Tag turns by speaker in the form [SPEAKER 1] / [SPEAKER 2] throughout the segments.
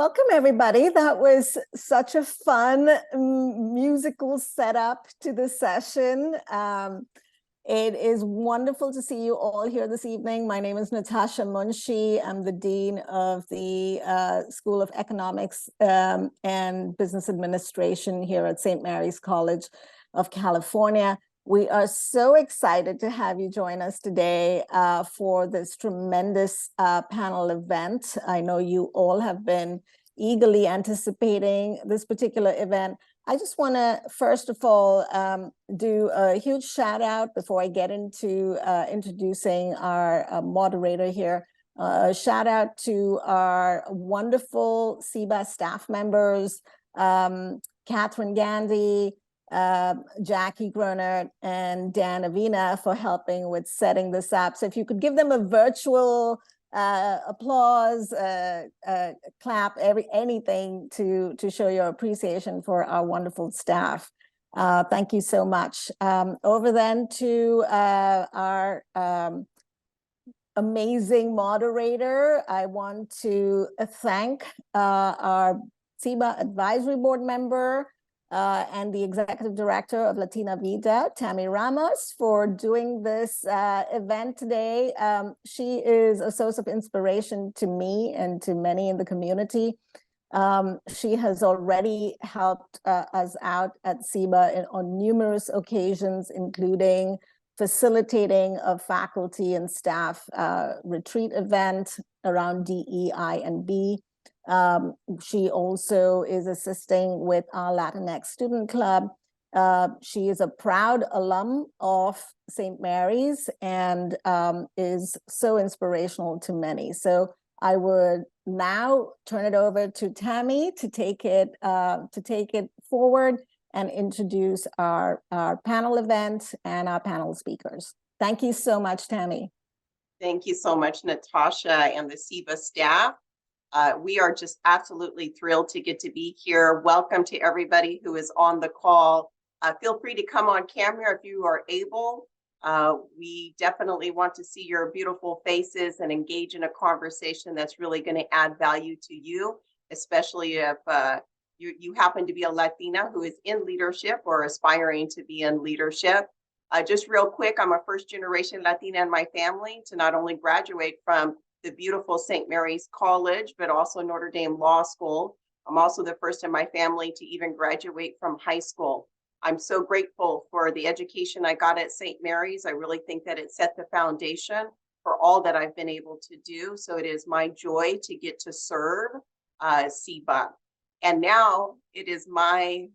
[SPEAKER 1] Welcome, everybody. That was such a fun musical setup to the session. It is wonderful to see you all here this evening. My name is Natasha Munshi. I'm the Dean of the School of Economics and Business Administration here at St. Mary's College of California. We are so excited to have you join us today for this tremendous panel event. I know you all have been eagerly anticipating this particular event. I just want to, first of all, do a huge shout out before I get into introducing our moderator here. Shout out to our wonderful CBA staff members, Catherine Gandy, Jackie Gronert, and Dan Avina for helping with setting this up. So if you could give them a virtual applause, clap, anything to show your appreciation for our wonderful staff. Thank you so much. Over then to our amazing moderator, I want to thank our CBA Advisory Board member, and the Executive Director of LatinaVIDA, Tammy Ramos, for doing this event today. She is a source of inspiration to me and to many in the community. She has already helped us out at CBA on numerous occasions, including facilitating a faculty and staff retreat event around DEI and B. She also is assisting with our Latinx Student Club. She is a proud alum of St. Mary's and is so inspirational to many. So I would now turn it over to Tammy to take it forward and introduce our panel event and our panel speakers. Thank you so much, Tammy.
[SPEAKER 2] Thank you so much, Natasha and the CBA staff. We are just absolutely thrilled to get to be here. Welcome to everybody who is on the call. Feel free to come on camera if you are able. We definitely want to see your beautiful faces and engage in a conversation that's really going to add value to you, especially if you happen to be a Latina who is in leadership or aspiring to be in leadership. Just real quick, I'm a first-generation Latina in my family to not only graduate from the beautiful St. Mary's College, but also Notre Dame Law School. I'm also the first in my family to even graduate from high school. I'm so grateful for the education I got at St. Mary's. I really think that it set the foundation for all that I've been able to do. So it is my joy to get to serve CBA. And now it is my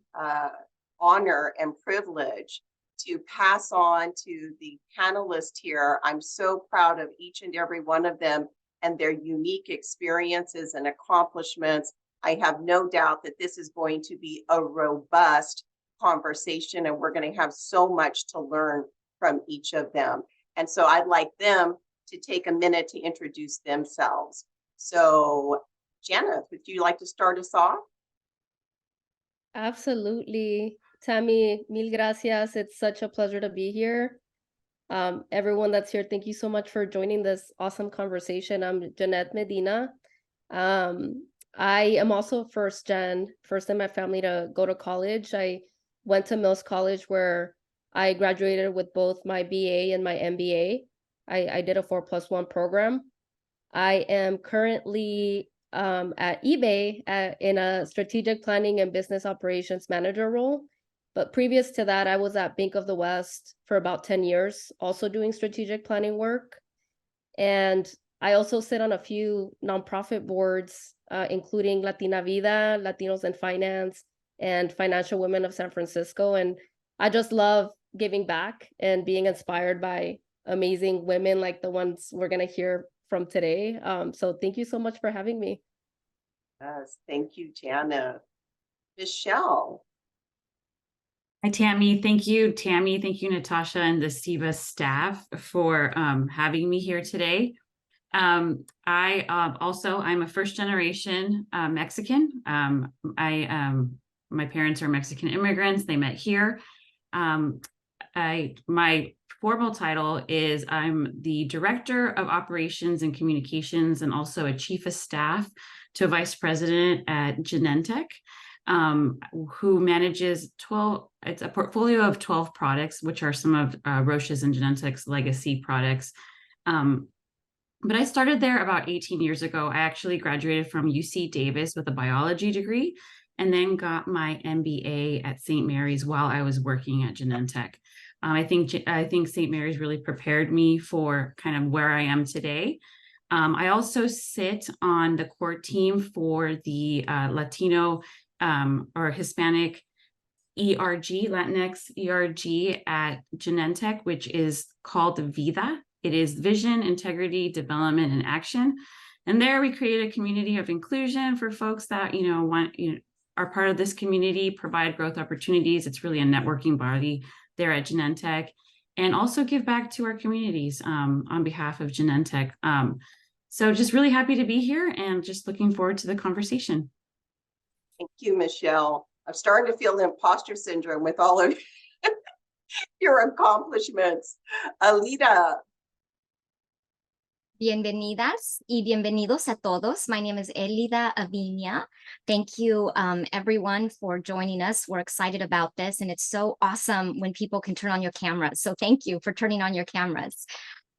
[SPEAKER 2] honor and privilege to pass on to the panelists here. I'm so proud of each and every one of them and their unique experiences and accomplishments. I have no doubt that this is going to be a robust conversation, and we're going to have so much to learn from each of them. And so I'd like them to take a minute to introduce themselves. So, Jenna, would you like to start us off?
[SPEAKER 3] Absolutely. Tammy, mil gracias. It's such a pleasure to be here. Everyone that's here, thank you so much for joining this awesome conversation. I'm Jeanette Medina. I am also first in my family to go to college. I went to Mills College where I graduated with both my BA and my MBA. I did a 4+1 program. I am currently at eBay in a strategic planning and business operations manager role. But previous to that, I was at Bank of the West for about 10 years, also doing strategic planning work. And I also sit on a few nonprofit boards, including LatinaVIDA, Latinos in Finance, and Financial Women of San Francisco. And I just love giving back and being inspired by amazing women like the ones we're going to hear from today. So thank you so much for having me.
[SPEAKER 2] Yes, thank you, Jana. Michelle.
[SPEAKER 4] Hi, Tammy. Thank you, Tammy. Thank you, Natasha, and the CBA staff for having me here today. I'm a first-generation Mexican. My parents are Mexican immigrants. They met here. My formal title is I'm the Director of Operations and Communications and also a Chief of Staff to vice president at Genentech, who manages it's a portfolio of 12 products, which are some of Roche's and Genentech's legacy products. But I started there about 18 years ago. I actually graduated from UC Davis with a biology degree and then got my MBA at St. Mary's while I was working at Genentech. I think St. Mary's really prepared me for kind of where I am today. I also sit on the core team for the Latino or Hispanic ERG, Latinx ERG at Genentech, which is called VIDA. It is Vision, Integrity, Development, and Action. And there we create a community of inclusion for folks that, are part of this community, provide growth opportunities. It's really a networking body there at Genentech, and also give back to our communities on behalf of Genentech. So just really happy to be here and just looking forward to the conversation.
[SPEAKER 2] Thank you, Michelle. I'm starting to feel the imposter syndrome with all of your accomplishments. Alida.
[SPEAKER 5] Bienvenidas y bienvenidos a todos. My name is Elida Aviña. Thank you, everyone, for joining us. We're excited about this, and it's so awesome when people can turn on your cameras. So thank you for turning on your cameras.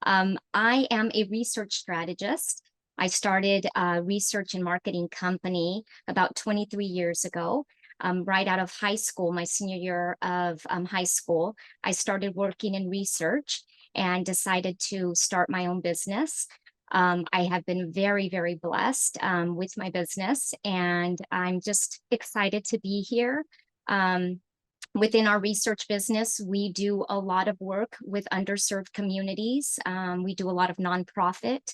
[SPEAKER 5] I am a research strategist. I started a research and marketing company about 23 years ago. Right out of high school, my senior year of high school, I started working in research and decided to start my own business. I have been very, very blessed with my business, and I'm just excited to be here. Within our research business, we do a lot of work with underserved communities. We do a lot of nonprofit,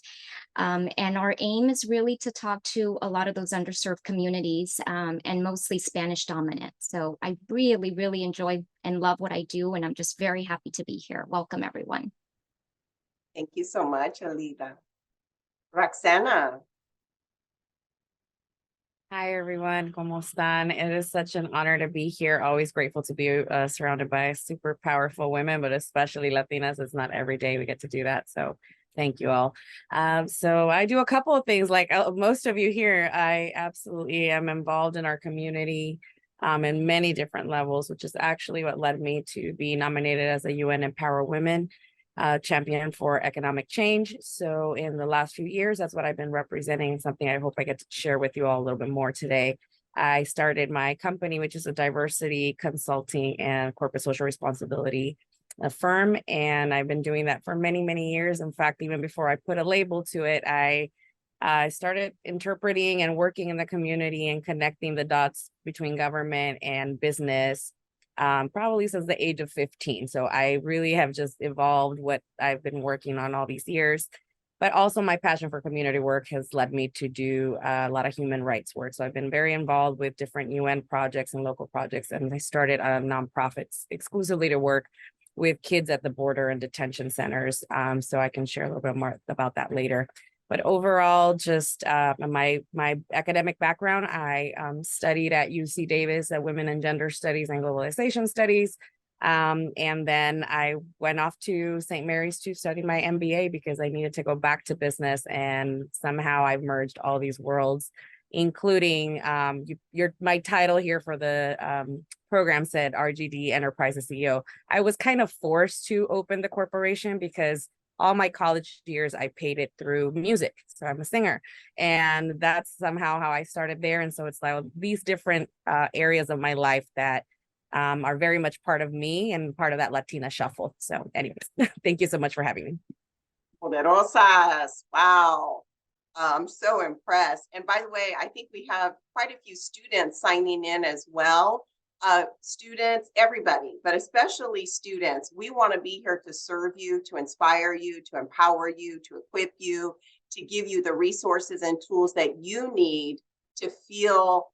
[SPEAKER 5] and our aim is really to talk to a lot of those underserved communities, and mostly Spanish dominant. So I really, really enjoy and love what I do, and I'm just very happy to be here. Welcome, everyone.
[SPEAKER 2] Thank you so much, Alida. Roxana.
[SPEAKER 6] Hi, everyone. ¿Cómo están? It is such an honor to be here. Always grateful to be surrounded by super powerful women, but especially Latinas. It's not every day we get to do that. So thank you all. So I do a couple of things like most of you here. I absolutely am involved in our community in many different levels, which is actually what led me to be nominated as a UN Empower Women champion for economic change. So in the last few years, that's what I've been representing, something I hope I get to share with you all a little bit more today. I started my company, which is a diversity consulting and corporate social responsibility firm. And I've been doing that for many, many years. In fact, even before I put a label to it, I started interpreting and working in the community and connecting the dots between government and business probably since the age of 15. So I really have just evolved what I've been working on all these years, but also my passion for community work has led me to do a lot of human rights work. So I've been very involved with different UN projects and local projects, and I started nonprofits exclusively to work with kids at the border and detention centers. So I can share a little bit more about that later. But overall, just my academic background, I studied at UC Davis at Women and Gender Studies and Globalization Studies. And then I went off to St. Mary's to study my MBA because I needed to go back to business. And somehow I've merged all these worlds, including my title here for the program said RGD Enterprise CEO. I was kind of forced to open the corporation because all my college years, I paid it through music. So I'm a singer. And that's somehow how I started there. And so it's like these different areas of my life that are very much part of me and part of that Latina shuffle. So anyways, thank you so much for having me.
[SPEAKER 2] Poderosas. Wow. I'm so impressed. And by the way, I think we have quite a few students signing in as well. Students, everybody, but especially students, we want to be here to serve you, to inspire you, to empower you, to equip you, to give you the resources and tools that you need to feel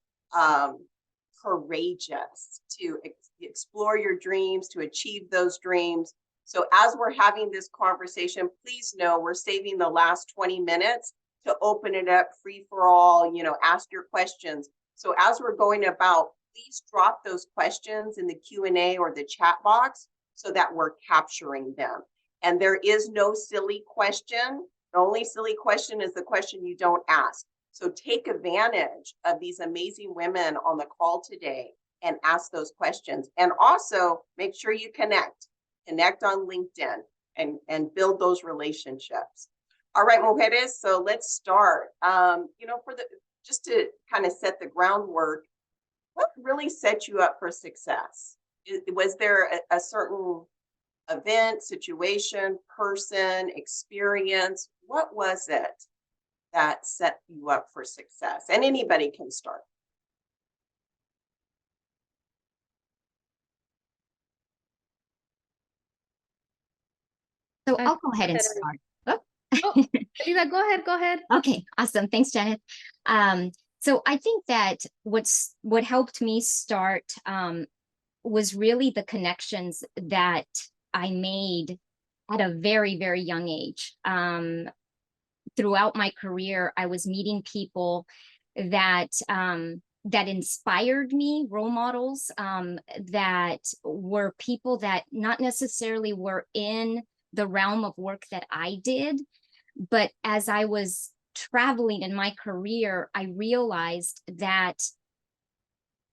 [SPEAKER 2] courageous, to explore your dreams, to achieve those dreams. So as we're having this conversation, please know we're saving the last 20 minutes to open it up free for all, ask your questions. So as we're going about, please drop those questions in the Q&A or the chat box so that we're capturing them. And there is no silly question. The only silly question is the question you don't ask. So take advantage of these amazing women on the call today and ask those questions. And also make sure you connect on LinkedIn and build those relationships. All right, mujeres, so let's start. Just to kind of set the groundwork, what really set you up for success? Was there a certain event, situation, person, experience? What was it that set you up for success? And anybody can start.
[SPEAKER 5] So I'll go ahead and start. Oh.
[SPEAKER 3] Lida, go ahead.
[SPEAKER 5] Okay, awesome. Thanks, Janet. So I think that what helped me start was really the connections that I made at a very, very young age. Throughout my career, I was meeting people that that inspired me, role models that were people that not necessarily were in the realm of work that I did, but as I was traveling in my career, I realized that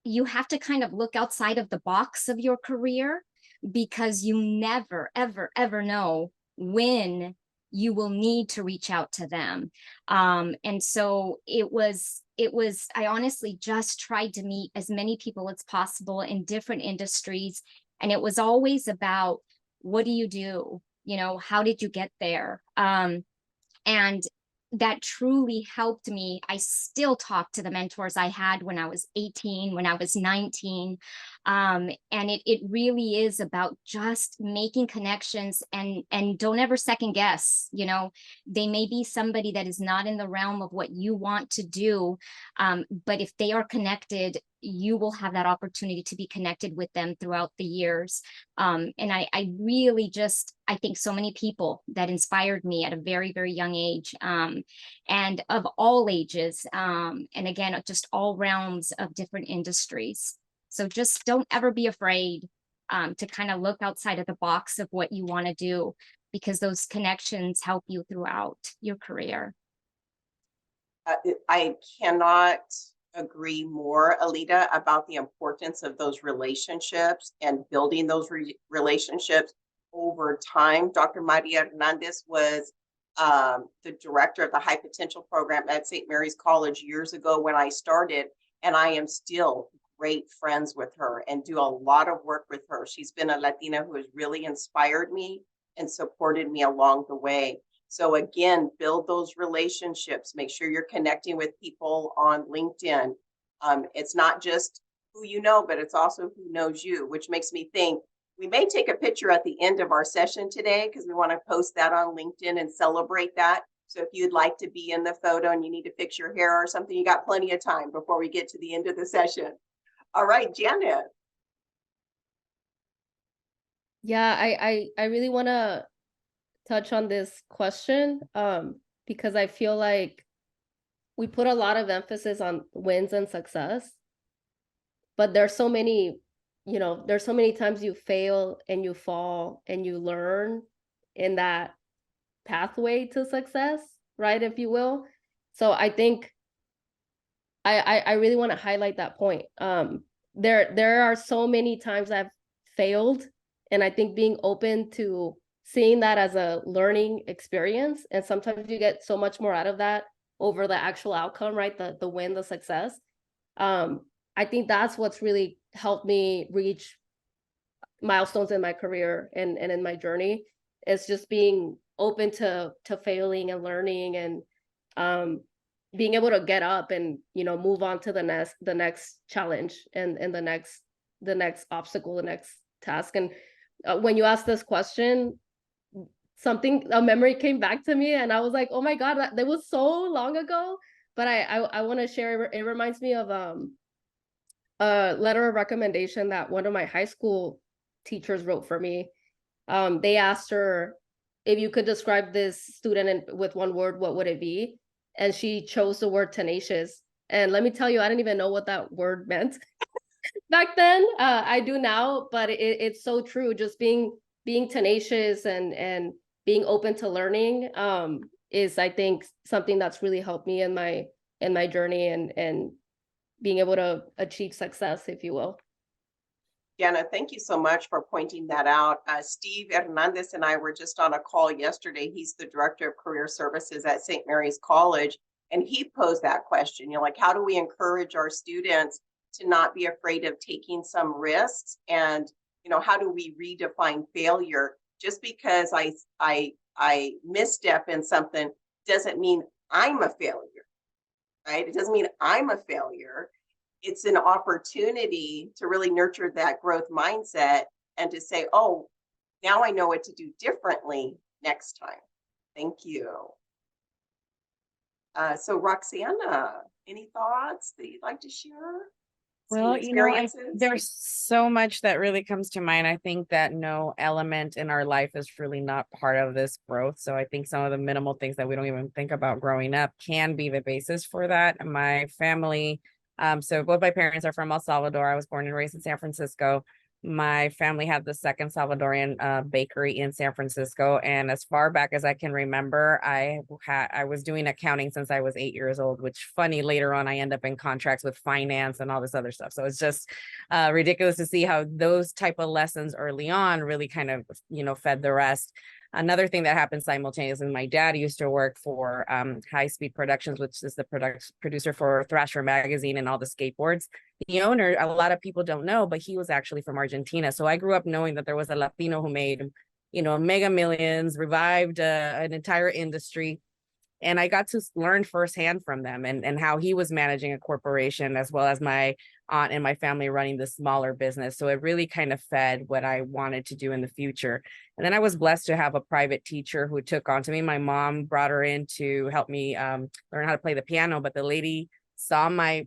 [SPEAKER 5] you have to kind of look outside of the box of your career, because you never, ever, ever know when you will need to reach out to them. And so it was, I honestly just tried to meet as many people as possible in different industries. And it was always about, what do you do? You know, how did you get there? And that truly helped me. I still talk to the mentors I had when I was 18, when I was 19. And it really is about just making connections and don't ever second guess. You know, they may be somebody that is not in the realm of what you want to do. But if they are connected, you will have that opportunity to be connected with them throughout the years. And I really just, I think so many people that inspired me at a very, very young age, and of all ages. And again, just all realms of different industries. So just don't ever be afraid to kind of look outside of the box of what you want to do, because those connections help you throughout your career.
[SPEAKER 2] I cannot agree more, Alida, about the importance of those relationships and building those relationships over time. Dr. Maria Hernandez was the director of the High Potential Program at St. Mary's College years ago when I started, and I am still great friends with her and do a lot of work with her. She's been a Latina who has really inspired me and supported me along the way. So again, build those relationships. Make sure you're connecting with people on LinkedIn. It's not just who you know, but it's also who knows you, which makes me think we may take a picture at the end of our session today, because we want to post that on LinkedIn and celebrate that. So if you'd like to be in the photo and you need to fix your hair or something, you got plenty of time before we get to the end of the session. All right, Janet.
[SPEAKER 3] Yeah, I really want to touch on this question because I feel like we put a lot of emphasis on wins and success, but there's so many, there's so many times you fail and you fall and you learn in that pathway to success, right, if you will. So I think I really want to highlight that point. There are so many times I've failed, and I think being open to seeing that as a learning experience, and sometimes you get so much more out of that over the actual outcome, right? The win, the success. I think that's what's really helped me reach milestones in my career and in my journey. It's just being open to failing and learning, and being able to get up and move on to the next challenge and the next obstacle, the next task. And when you asked this question, a memory came back to me, and I was like, oh my God, that was so long ago. But I want to share, it reminds me of a letter of recommendation that one of my high school teachers wrote for me. They asked her, if you could describe this student with one word, what would it be? And she chose the word tenacious. And let me tell you, I didn't even know what that word meant back then. I do now, but it's so true. Just being tenacious and being open to learning is, I think, something that's really helped me in my in my journey and being able to achieve success, if you will.
[SPEAKER 2] Jana, thank you so much for pointing that out. Steve Hernandez and I were just on a call yesterday. He's the Director of Career Services at St. Mary's College. And he posed that question, like, how do we encourage our students to not be afraid of taking some risks? And, how do we redefine failure? Just because I misstep in something doesn't mean I'm a failure, right? It doesn't mean I'm a failure. It's an opportunity to really nurture that growth mindset and to say, oh, now I know what to do differently next time. Thank you. So Roxana, any thoughts that you'd like to share?
[SPEAKER 6] Well, there's so much that really comes to mind. I think that no element in our life is really not part of this growth. So I think some of the minimal things that we don't even think about growing up can be the basis for that. My family, so both my parents are from El Salvador. I was born and raised in San Francisco. My family had the second Salvadorian bakery in San Francisco. And as far back as I can remember, I was doing accounting since I was 8 years old, which funny, later on, I end up in contracts with finance and all this other stuff. So it's just ridiculous to see how those type of lessons early on really kind of, fed the rest. Another thing that happened simultaneously, my dad used to work for High Speed Productions, which is the producer for Thrasher magazine and all the skateboards. The owner, a lot of people don't know, but he was actually from Argentina. So I grew up knowing that there was a Latino who made, mega millions, revived an entire industry. And I got to learn firsthand from them and how he was managing a corporation, as well as my aunt and my family running the smaller business. So it really kind of fed what I wanted to do in the future. And then I was blessed to have a private teacher who took on to me. My mom brought her in to help me learn how to play the piano, but the lady saw my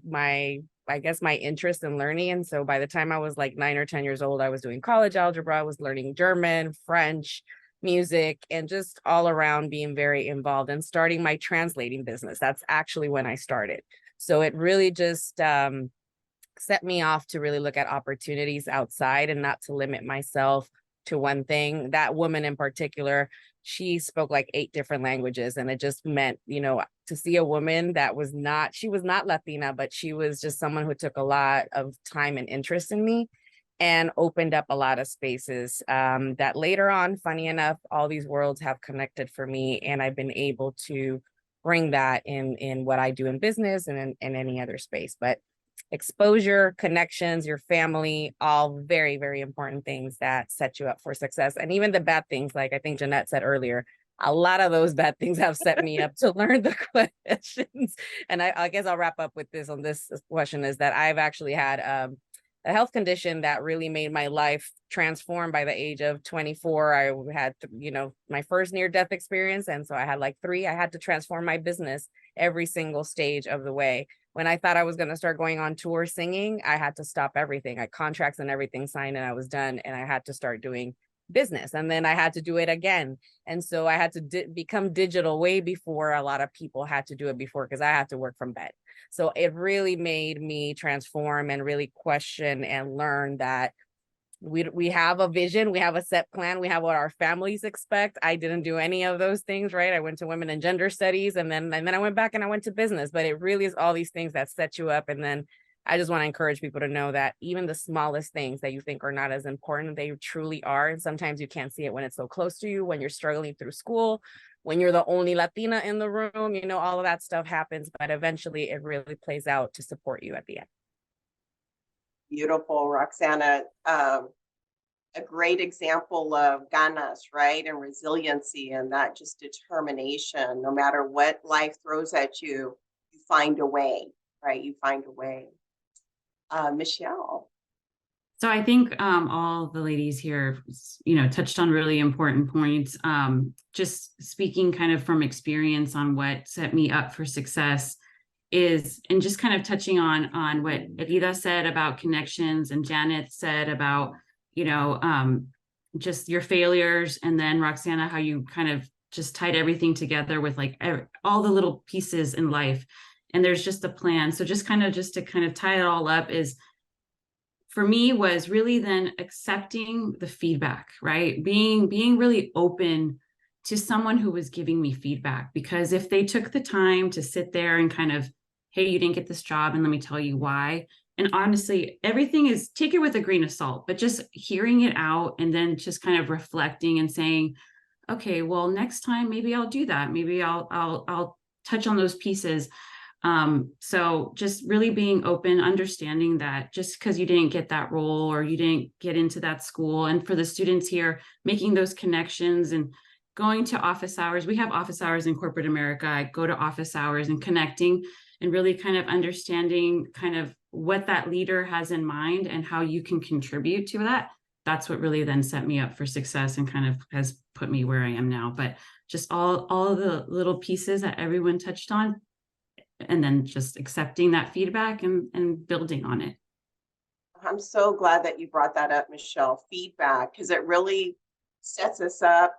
[SPEAKER 6] interest in learning. And so by the time I was like 9 or 10 years old, I was doing college algebra, I was learning German, French, music, and just all around being very involved and starting my translating business. That's actually when I started. So it really just set me off to really look at opportunities outside and not to limit myself to one thing. That woman in particular, she spoke like 8 different languages, and it just meant, to see a woman that was not Latina, but she was just someone who took a lot of time and interest in me and opened up a lot of spaces that later on, funny enough, all these worlds have connected for me, and I've been able to bring that in what I do in business and in any other space. But exposure, connections, your family, all very, very important things that set you up for success. And even the bad things, like I think Jeanette said earlier, a lot of those bad things have set me up to learn the questions. And I guess I'll wrap up with this on this question, is that I've actually had a health condition that really made my life transform by the age of 24. I had, my first near-death experience. And so I had like 3. I had to transform my business every single stage of the way. When I thought I was going to start going on tour singing, I had to stop everything. I contracts and everything signed, and I was done. And I had to start doing business. And then I had to do it again. And so I had to become digital way before a lot of people had to do it before, because I had to work from bed. So it really made me transform and really question and learn that we have a vision, we have a set plan, we have what our families expect. I didn't do any of those things, right? I went to women and gender studies, and then I went back and I went to business. But it really is all these things that set you up. And then I just want to encourage people to know that even the smallest things that you think are not as important, they truly are. And sometimes you can't see it when it's so close to you, when you're struggling through school, when you're the only Latina in the room, all of that stuff happens, but eventually it really plays out to support you at the end.
[SPEAKER 2] Beautiful, Roxana. A great example of ganas, right? And resiliency, and that just determination. No matter what life throws at you, you find a way, right? You find a way. Michelle.
[SPEAKER 4] So I think all the ladies here, touched on really important points. Just speaking kind of from experience on what set me up for success is, and just kind of touching on what Elida said about connections, and Janet said about, just your failures, and then Roxana, how you kind of just tied everything together with like all the little pieces in life, and there's just a plan. So just to tie it all up is, for me, was really then accepting the feedback, right? Being really open to someone who was giving me feedback, because if they took the time to sit there and kind of hey, you didn't get this job, and let me tell you why. And honestly, everything is, take it with a grain of salt, but just hearing it out and then just kind of reflecting and saying, okay, well, next time maybe I'll do that. Maybe I'll touch on those pieces. So just really being open, understanding that just because you didn't get that role or you didn't get into that school, and for the students here, making those connections and going to office hours. We have office hours in corporate America. I go to office hours and connecting and really kind of understanding kind of what that leader has in mind and how you can contribute to that. That's what really then set me up for success and kind of has put me where I am now. But just all of the little pieces that everyone touched on, and then just accepting that feedback and building on it.
[SPEAKER 2] I'm so glad that you brought that up, Michelle, feedback, because it really sets us up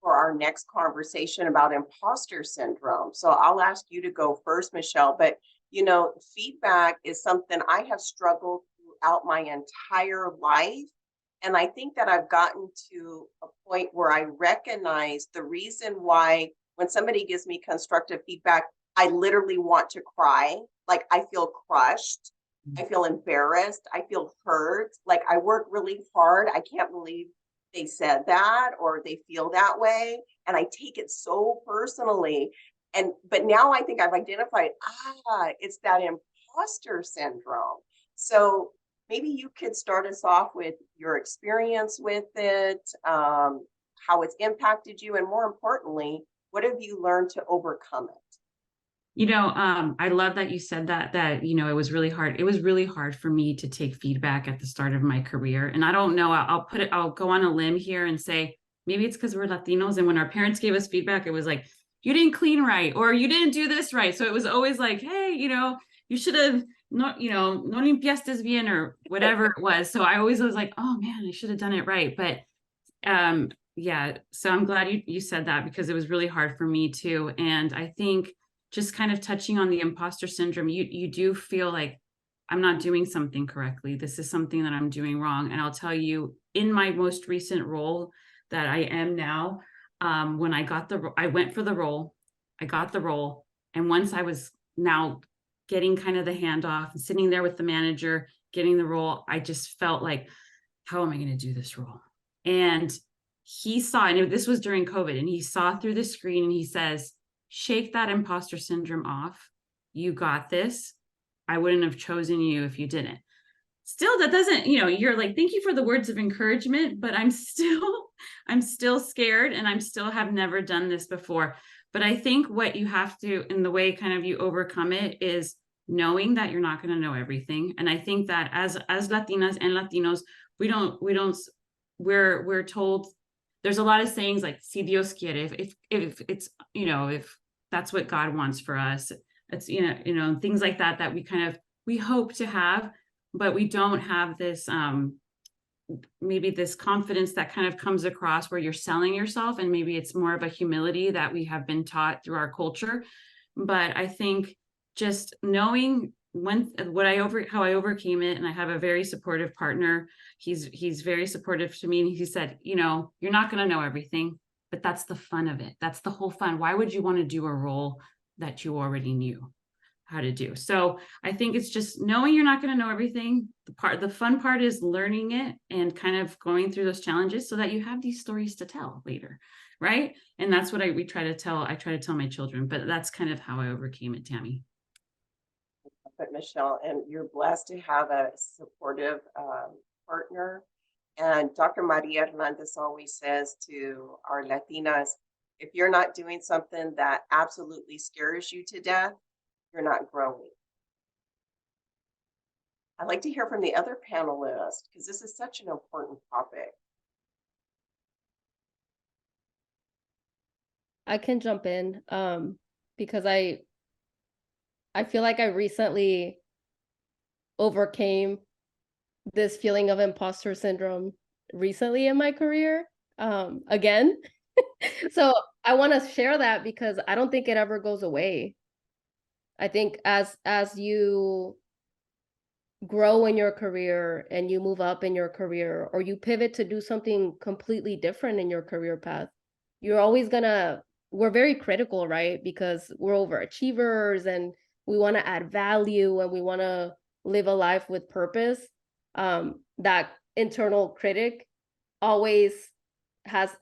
[SPEAKER 2] for our next conversation about imposter syndrome. So I'll ask you to go first, Michelle, but you know, feedback is something I have struggled throughout my entire life. And I think that I've gotten to a point where I recognize the reason why when somebody gives me constructive feedback, I literally want to cry. Like I feel crushed. I feel embarrassed. I feel hurt. Like I work really hard. I can't believe they said that or they feel that way. And I take it so personally. But now I think I've identified, it's that imposter syndrome. So maybe you could start us off with your experience with it, how it's impacted you, and more importantly, what have you learned to overcome it?
[SPEAKER 4] You know, I love that you said that, you know, it was really hard. It was really hard for me to take feedback at the start of my career. And I don't know, I'll go on a limb here and say, maybe it's because we're Latinos. And when our parents gave us feedback, it was like, you didn't clean right, or you didn't do this right. So it was always like, hey, you know, you should have not, you know, no limpiaste bien, or whatever it was. So I always was like, oh man, I should have done it right. But yeah, so I'm glad you said that, because it was really hard for me too. And I think just kind of touching on the imposter syndrome, you do feel like I'm not doing something correctly. This is something that I'm doing wrong. And I'll tell you, in my most recent role that I am now, when I went for the role, I got the role. And once I was now getting kind of the handoff and sitting there with the manager, getting the role, I just felt like, how am I going to do this role? And he saw, and this was during COVID, and he saw through the screen and he says, shake that imposter syndrome off. You got this. I wouldn't have chosen you if you didn't. Still, that doesn't, you know, you're like, thank you for the words of encouragement, but I'm still scared, and I'm still have never done this before. But I think what you have to, in the way kind of you overcome it, is knowing that you're not going to know everything. And I think that as Latinas and Latinos, we're told, there's a lot of sayings like, si Dios quiere, if it's, you know, if that's what God wants for us, it's, you know, things like that we hope to have, but we don't have this, maybe this confidence that kind of comes across where you're selling yourself. And maybe it's more of a humility that we have been taught through our culture. But I think just knowing how I overcame it, and I have a very supportive partner. He's very supportive to me, and he said, you know, you're not going to know everything, but that's the fun of it. That's the whole fun. Why would you want to do a role that you already knew how to do? So I think it's just knowing you're not going to know everything. The fun part is learning it and kind of going through those challenges so that you have these stories to tell later, right? And that's what I try to tell my children. But that's kind of how I overcame it, Tammy.
[SPEAKER 2] But Michelle, and you're blessed to have a supportive partner. And Dr. Maria Hernandez always says to our Latinas, if you're not doing something that absolutely scares you to death, you're not growing. I'd like to hear from the other panelists, because this is such an important topic.
[SPEAKER 3] I can jump in because I feel like I recently overcame this feeling of imposter syndrome recently in my career again. So I want to share that because I don't think it ever goes away. I think as you grow in your career and you move up in your career, or you pivot to do something completely different in your career path, you're always we're very critical, right? Because we're overachievers and we want to add value and we want to live a life with purpose, that internal critic always has,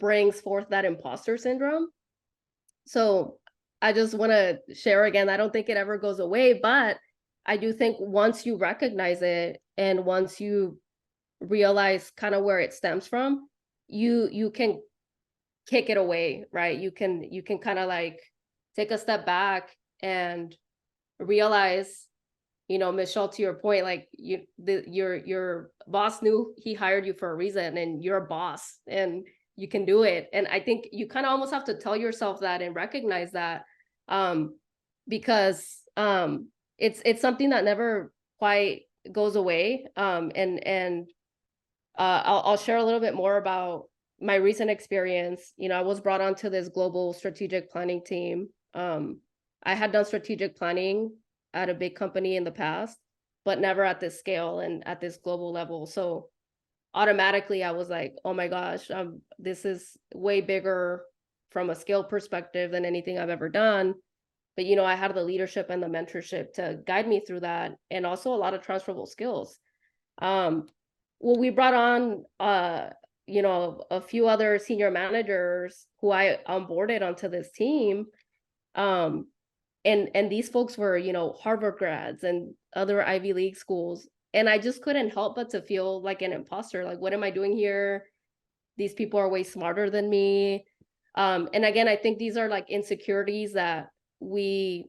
[SPEAKER 3] brings forth that imposter syndrome. So I just want to share again, I don't think it ever goes away, but I do think once you recognize it and once you realize kind of where it stems from, you can kick it away, right? You can kind of like take a step back and realize, Michelle, to your point, like your boss knew he hired you for a reason, and you're a boss and you can do it. And I think you kind of almost have to tell yourself that and recognize that, because it's something that never quite goes away. And I'll share a little bit more about my recent experience. I was brought onto this global strategic planning team. I had done strategic planning at a big company in the past, but never at this scale and at this global level. So automatically I was like, oh my gosh, this is way bigger from a scale perspective than anything I've ever done. But, I had the leadership and the mentorship to guide me through that, and also a lot of transferable skills. Well, we brought on, a few other senior managers who I onboarded onto this team. And these folks were, Harvard grads and other Ivy League schools. And I just couldn't help but to feel like an imposter. Like, what am I doing here? These people are way smarter than me. And again, I think these are like insecurities that we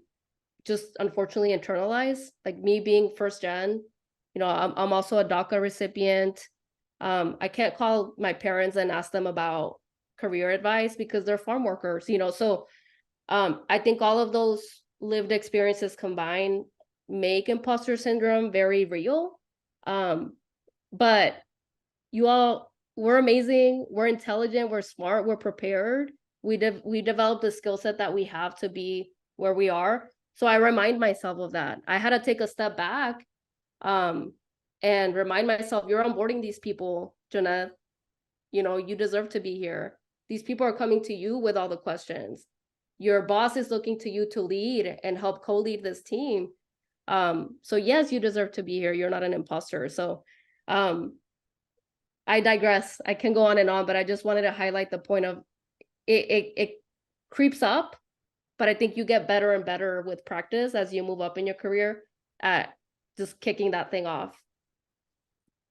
[SPEAKER 3] just unfortunately internalize. Like me being first gen, I'm also a DACA recipient. I can't call my parents and ask them about career advice because they're farm workers, so I think all of those lived experiences combined make imposter syndrome very real. But you all, we're amazing, we're intelligent, we're smart, we're prepared. We developed the skill set that we have to be where we are. So I remind myself of that. I had to take a step back and remind myself, you're onboarding these people, Jeanette. You deserve to be here. These people are coming to you with all the questions. Your boss is looking to you to lead and help co-lead this team. So yes, you deserve to be here. You're not an imposter. So I digress. I can go on and on, but I just wanted to highlight the point of it creeps up, but I think you get better and better with practice as you move up in your career at just kicking that thing off.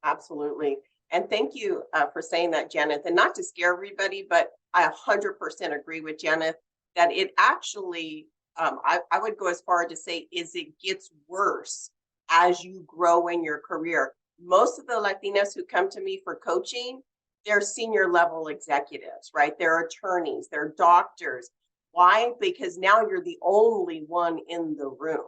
[SPEAKER 2] Absolutely. And thank you for saying that, Janet. And not to scare everybody, but I 100% agree with Janet that it actually, I would go as far to say, is it gets worse as you grow in your career. Most of the Latinas who come to me for coaching, they're senior level executives, right? They're attorneys, they're doctors. Why? Because now you're the only one in the room.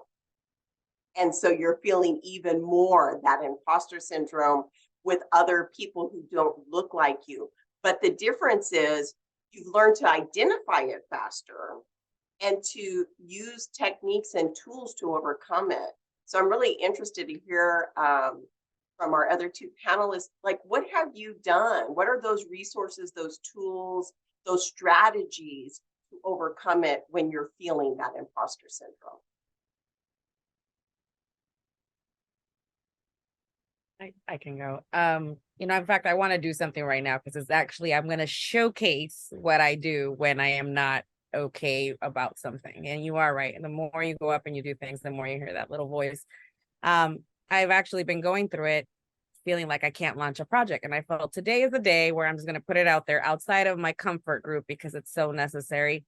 [SPEAKER 2] And so you're feeling even more that imposter syndrome with other people who don't look like you. But the difference is you've learned to identify it faster and to use techniques and tools to overcome it. So I'm really interested to hear from our other two panelists, like, what have you done? What are those resources, those tools, those strategies to overcome it when you're feeling that imposter syndrome?
[SPEAKER 6] I can go. In fact, I want to do something right now because it's actually, I'm going to showcase what I do when I am not okay about something. And you are right. And the more you go up and you do things, the more you hear that little voice. I've actually been going through it, feeling like I can't launch a project. And I felt today is the day where I'm just going to put it out there outside of my comfort group because it's so necessary.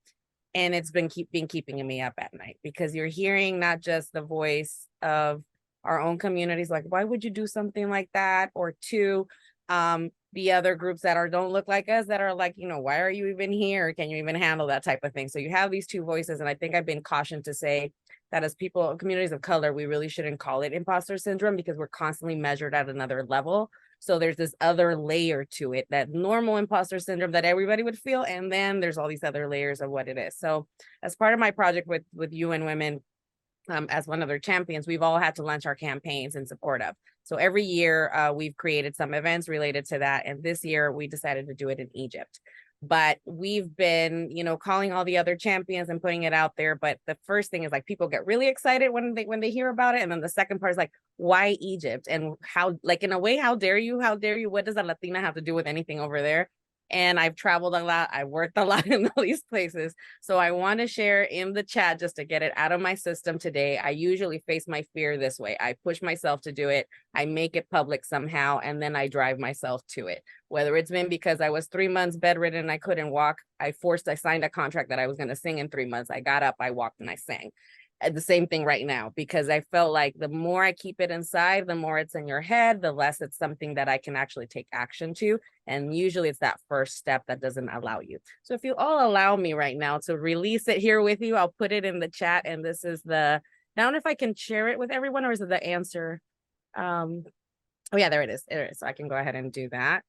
[SPEAKER 6] And it's been keeping me up at night because you're hearing not just the voice of our own communities, like, why would you do something like that? Or two, the other groups that don't look like us, that are like, why are you even here? Can you even handle that type of thing? So you have these two voices. And I think I've been cautioned to say that as people, communities of color, we really shouldn't call it imposter syndrome because we're constantly measured at another level. So there's this other layer to it, that normal imposter syndrome that everybody would feel. And then there's all these other layers of what it is. So as part of my project with UN Women, as one of their champions, we've all had to launch our campaigns in support of. So every year we've created some events related to that. And this year we decided to do it in Egypt. But we've been, calling all the other champions and putting it out there. But the first thing is like people get really excited when they hear about it. And then the second part is like, why Egypt? And how, like, in a way, how dare you? How dare you? What does a Latina have to do with anything over there? And I've traveled a lot. I've worked a lot in all these places. So I want to share in the chat just to get it out of my system today. I usually face my fear this way. I push myself to do it. I make it public somehow, and then I drive myself to it. Whether it's been because I was 3 months bedridden and I couldn't walk, I signed a contract that I was going to sing in 3 months. I got up, I walked, and I sang. The same thing right now, because I felt like the more I keep it inside, the more it's in your head, the less it's something that I can actually take action to. And usually it's that first step that doesn't allow you. So if you all allow me right now to release it here with you, I'll put it in the chat. And this is I don't know if I can share it with everyone, or is it the answer? Oh yeah, there it is. So I can go ahead and do that.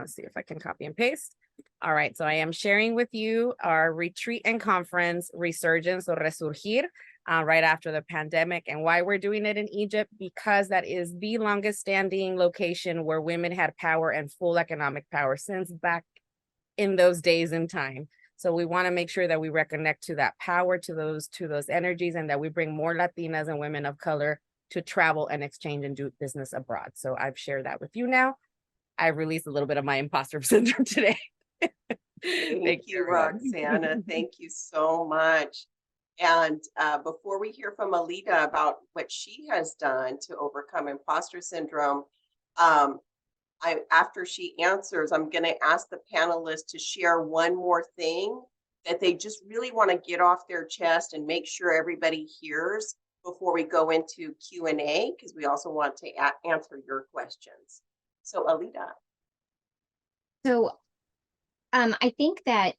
[SPEAKER 6] See if I can copy and paste. All right, so I am sharing with you our retreat and conference, Resurgence or Resurgir, right after the pandemic. And why we're doing it in Egypt, because that is the longest standing location where women had power and full economic power since back in those days and time. So we want to make sure that we reconnect to that power, to those energies, and that we bring more Latinas and women of color to travel and exchange and do business abroad. So I've shared that with you now. I released a little bit of my imposter syndrome today.
[SPEAKER 2] Thank you, Roxana. Thank you so much. And before we hear from Alida about what she has done to overcome imposter syndrome, after she answers, I'm going to ask the panelists to share one more thing that they just really want to get off their chest and make sure everybody hears before we go into Q&A, because we also want to answer your questions. So Alida.
[SPEAKER 5] So I think that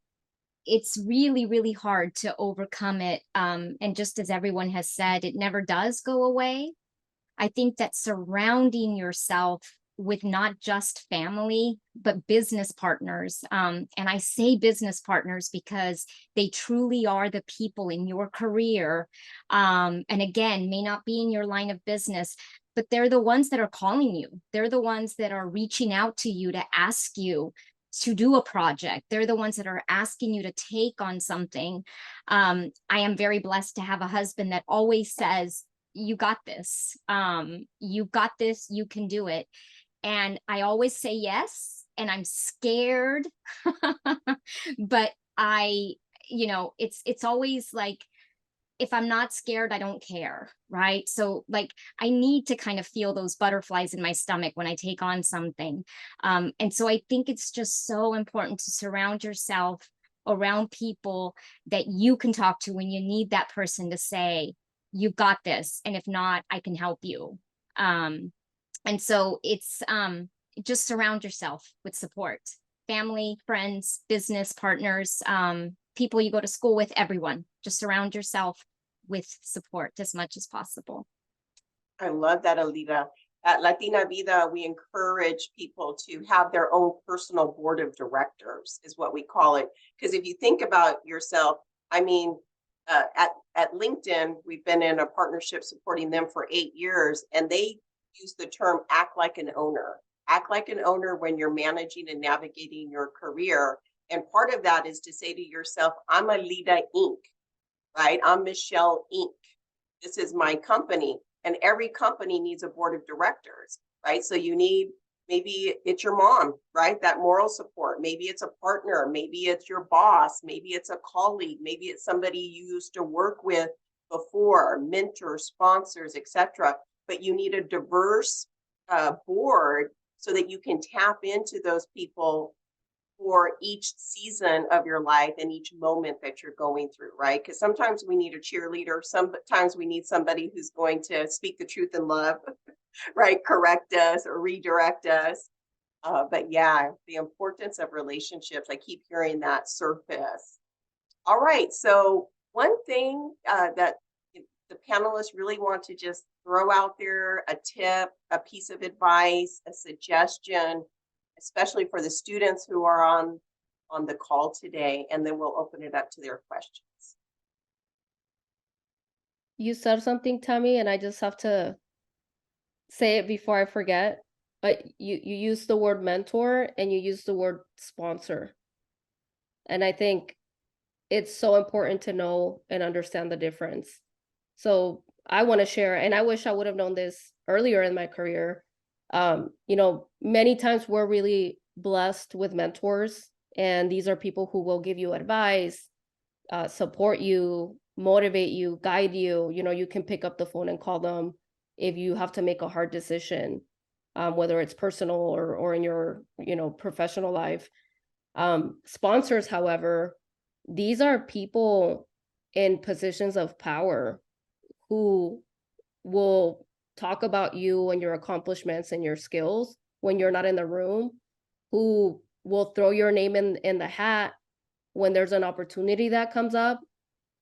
[SPEAKER 5] it's really, really hard to overcome it. And just as everyone has said, it never does go away. I think that surrounding yourself with not just family, but business partners. And I say business partners because they truly are the people in your career. And again, may not be in your line of business, but they're the ones that are calling you. They're the ones that are reaching out to you to ask you to do a project. They're the ones that are asking you to take on something. I am very blessed to have a husband that always says, you got this. You got this, you can do it. And I always say yes, and I'm scared, but it's always like, if I'm not scared, I don't care, right? So like, I need to kind of feel those butterflies in my stomach when I take on something. And so I think it's just so important to surround yourself around people that you can talk to when you need that person to say, you've got this. And if not, I can help you. And so it's just surround yourself with support, family, friends, business partners, people you go to school with, everyone. Just surround yourself with support as much as possible.
[SPEAKER 2] I love that, Alida. At LatinaVIDA, we encourage people to have their own personal board of directors, is what we call it. Because if you think about yourself, I mean, at LinkedIn, we've been in a partnership supporting them for 8 years, and they use the term act like an owner. Act like an owner when you're managing and navigating your career. And part of that is to say to yourself, I'm Alida Inc., right? I'm Michelle Inc. This is my company. And every company needs a board of directors, right? So you need, maybe it's your mom, right? That moral support. Maybe it's a partner. Maybe it's your boss. Maybe it's a colleague. Maybe it's somebody you used to work with before, mentors, sponsors, etc. But you need a diverse board so that you can tap into those people for each season of your life and each moment that you're going through, right? Because sometimes we need a cheerleader. Sometimes we need somebody who's going to speak the truth in love, right? Correct us or redirect us. But yeah, the importance of relationships, I keep hearing that surface. All right, so one thing that the panelists really want to just throw out there, a tip, a piece of advice, a suggestion, especially for the students who are on the call today, and then we'll open it up to their questions.
[SPEAKER 3] You said something, Tammy, and I just have to say it before I forget. But you use the word mentor and you use the word sponsor. And I think it's so important to know and understand the difference. So I want to share, and I wish I would have known this earlier in my career. You know, many times we're really blessed with mentors, and these are people who will give you advice, support you, motivate you, guide you. You know, you can pick up the phone and call them if you have to make a hard decision, whether it's personal or in your, you know, professional life. Sponsors, however, these are people in positions of power who will talk about you and your accomplishments and your skills when you're not in the room, who will throw your name in the hat when there's an opportunity that comes up.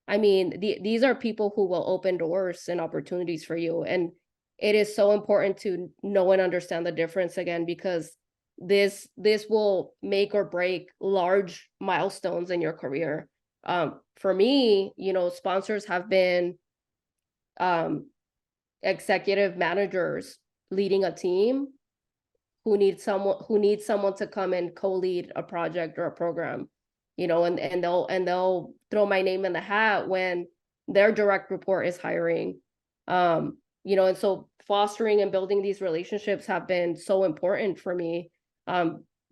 [SPEAKER 3] I mean, these are people who will open doors and opportunities for you. And it is so important to know and understand the difference again, because this will make or break large milestones in your career. For me, you know, sponsors have been executive managers leading a team who needs someone to come and co-lead a project or a program, you know, and they'll throw my name in the hat when their direct report is hiring. You know, and so fostering and building these relationships have been so important for me.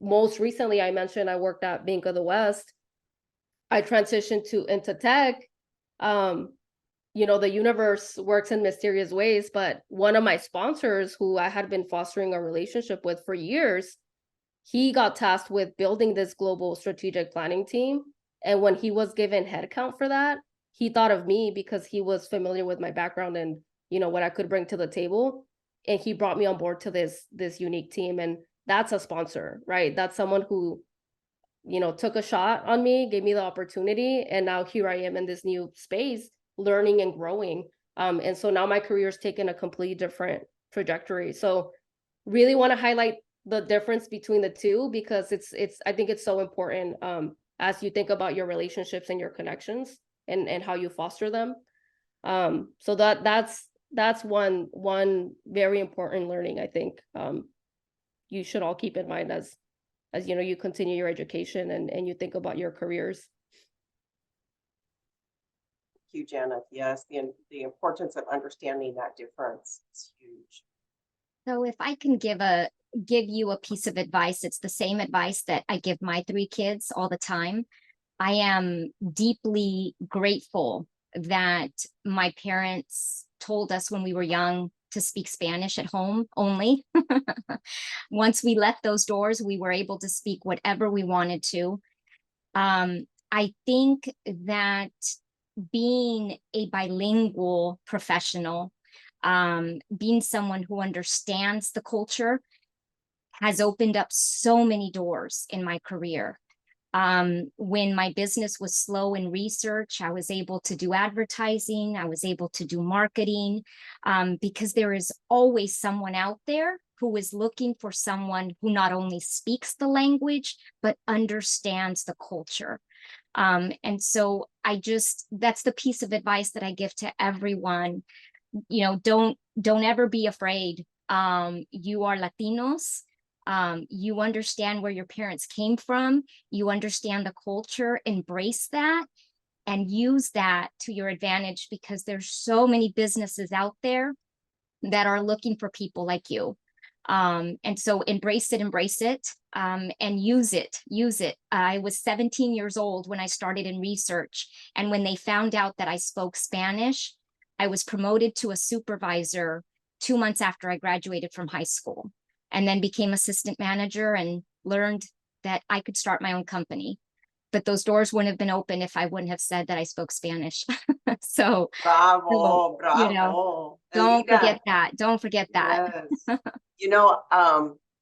[SPEAKER 3] Most recently, I mentioned I worked at Bank of the West. I transitioned into tech. You know, the universe works in mysterious ways, but one of my sponsors who I had been fostering a relationship with for years, he got tasked with building this global strategic planning team. And when he was given headcount for that, he thought of me because he was familiar with my background and, you know, what I could bring to the table. And he brought me on board to this unique team. And that's a sponsor, right? That's someone who, you know, took a shot on me, gave me the opportunity. And now here I am in this new space, learning and growing. And so now my career's taken a completely different trajectory. So really want to highlight the difference between the two, because I think it's so important as you think about your relationships and your connections and how you foster them. So that's one very important learning, I think, you should all keep in mind as you know, you continue your education and you think about your careers.
[SPEAKER 2] Thank you, Janet. Yes, the importance of understanding that difference is huge.
[SPEAKER 5] So if I can give you a piece of advice, it's the same advice that I give my 3 kids all the time. I am deeply grateful that my parents told us when we were young to speak Spanish at home only. Once we left those doors, we were able to speak whatever we wanted to. I think that being a bilingual professional, being someone who understands the culture, has opened up so many doors in my career. When my business was slow in research, I was able to do advertising, I was able to do marketing, because there is always someone out there who is looking for someone who not only speaks the language, but understands the culture. And so that's the piece of advice that I give to everyone. You know, don't ever be afraid. You are Latinos. You understand where your parents came from. You understand the culture. Embrace that and use that to your advantage, because there's so many businesses out there that are looking for people like you. And so embrace it, and use it. I was 17 years old when I started in research. And when they found out that I spoke Spanish, I was promoted to a supervisor 2 months after I graduated from high school, and then became assistant manager and learned that I could start my own company. But those doors wouldn't have been open if I wouldn't have said that I spoke Spanish. So,
[SPEAKER 2] Bravo,
[SPEAKER 5] you know,
[SPEAKER 2] bravo.
[SPEAKER 5] don't
[SPEAKER 2] Alida.
[SPEAKER 5] forget that. Don't forget that.
[SPEAKER 2] Yes. You know,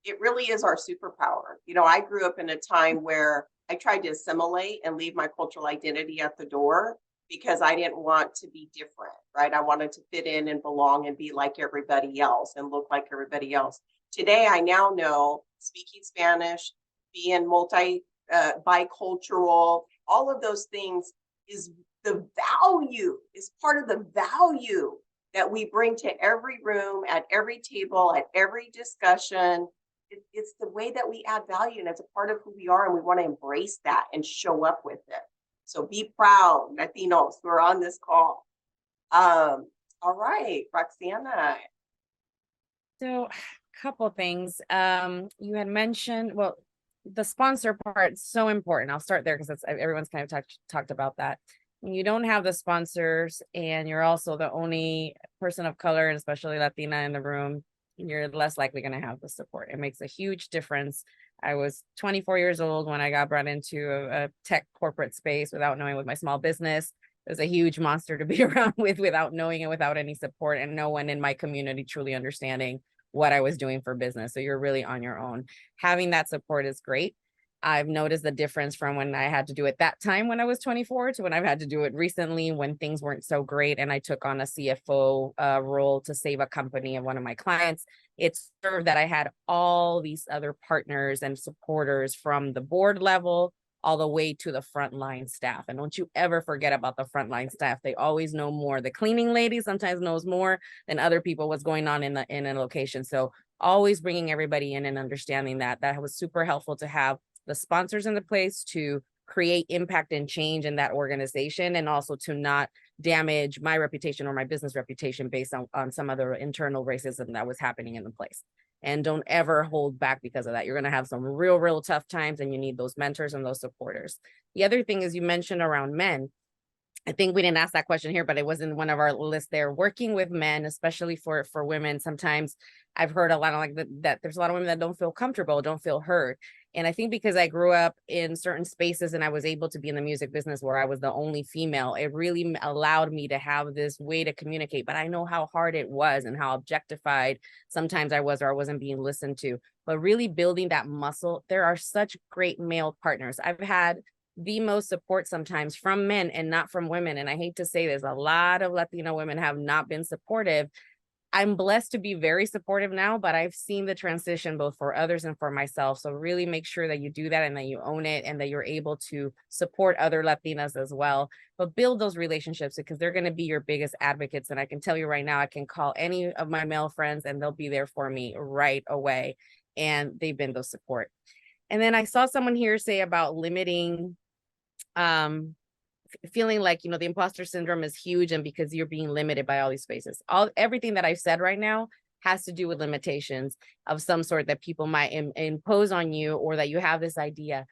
[SPEAKER 2] it really is our superpower. You know, I grew up in a time where I tried to assimilate and leave my cultural identity at the door because I didn't want to be different, right? I wanted to fit in and belong and be like everybody else and look like everybody else. Today, I now know speaking Spanish, being bicultural, all of those things is part of the value that we bring to every room, at every table, at every discussion. it's the way that we add value, and it's a part of who we are, and we want to embrace that and show up with it. So be proud, Latinos who are on this call. All right, Roxana.
[SPEAKER 6] So a couple things. You had mentioned, well, the sponsor part is so important. I'll start there because everyone's kind of talked about that. When you don't have the sponsors and you're also the only person of color, and especially Latina in the room, you're less likely going to have the support. It makes a huge difference. I was 24 years old when I got brought into a tech corporate space without knowing, with my small business. It was a huge monster to be around with without knowing and without any support, and no one in my community truly understanding what I was doing for business. So you're really on your own. Having that support is great. I've noticed the difference from when I had to do it that time when I was 24 to when I've had to do it recently when things weren't so great. And I took on a CFO role to save a company of one of my clients. It served that I had all these other partners and supporters from the board level all the way to the frontline staff. And don't you ever forget about the frontline staff. They always know more. The cleaning lady sometimes knows more than other people what's going on in a location. So always bringing everybody in and understanding that was super helpful to have the sponsors in the place to create impact and change in that organization, and also to not damage my reputation or my business reputation based on some other internal racism that was happening in the place. And don't ever hold back because of that. You're going to have some real tough times, and you need those mentors and those supporters. The other thing is, you mentioned around men. I think we didn't ask that question here, but it was in one of our lists there. Working with men, especially for women, sometimes I've heard a lot of that there's a lot of women that don't feel comfortable, don't feel heard. And I think because I grew up in certain spaces and I was able to be in the music business where I was the only female, it really allowed me to have this way to communicate. But I know how hard it was and how objectified sometimes I was, or I wasn't being listened to. But really building that muscle, there are such great male partners. I've had the most support sometimes from men and not from women. And I hate to say this, a lot of Latino women have not been supportive. I'm blessed to be very supportive now, but I've seen the transition both for others and for myself. So really make sure that you do that and that you own it and that you're able to support other Latinas as well. But build those relationships, because they're going to be your biggest advocates. And I can tell you right now, I can call any of my male friends and they'll be there for me right away. And they've been those support. And then I saw someone here say about limiting feeling like, the imposter syndrome is huge, and because you're being limited by all these spaces. Everything that I've said right now has to do with limitations of some sort that people might impose on you, or that you have this idea.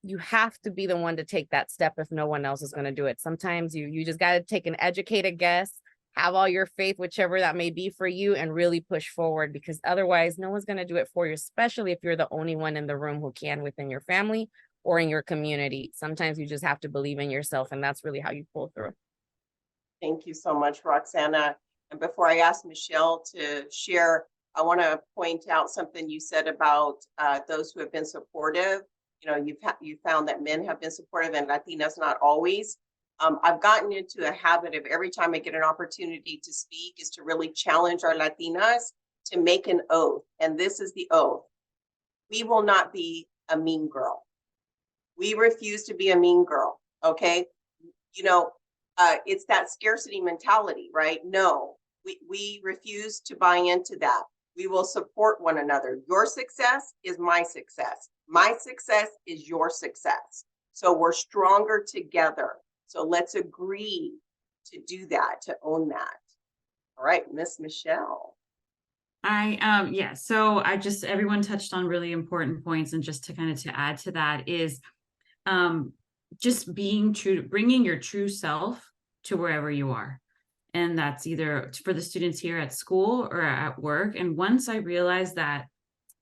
[SPEAKER 6] You have to be the one to take that step if no one else is going to do it. Sometimes you just got to take an educated guess, have all your faith, whichever that may be for you, and really push forward, because otherwise no one's going to do it for you, especially if you're the only one in the room who can within your family or in your community. Sometimes you just have to believe in yourself, and that's really how you pull through.
[SPEAKER 2] Thank you so much, Roxana. And before I ask Michelle to share, I want to point out something you said about those who have been supportive. You found that men have been supportive and Latinas not always. I've gotten into a habit of every time I get an opportunity to speak is to really challenge our Latinas to make an oath. And this is the oath. We will not be a mean girl. We refuse to be a mean girl, okay? It's that scarcity mentality, right? No, we refuse to buy into that. We will support one another. Your success is my success. My success is your success. So we're stronger together. So let's agree to do that, to own that. All right, Miss Michelle.
[SPEAKER 4] So everyone touched on really important points, and just to add to that is just being true, bringing your true self to wherever you are. And that's either for the students here at school or at work. And once I realized that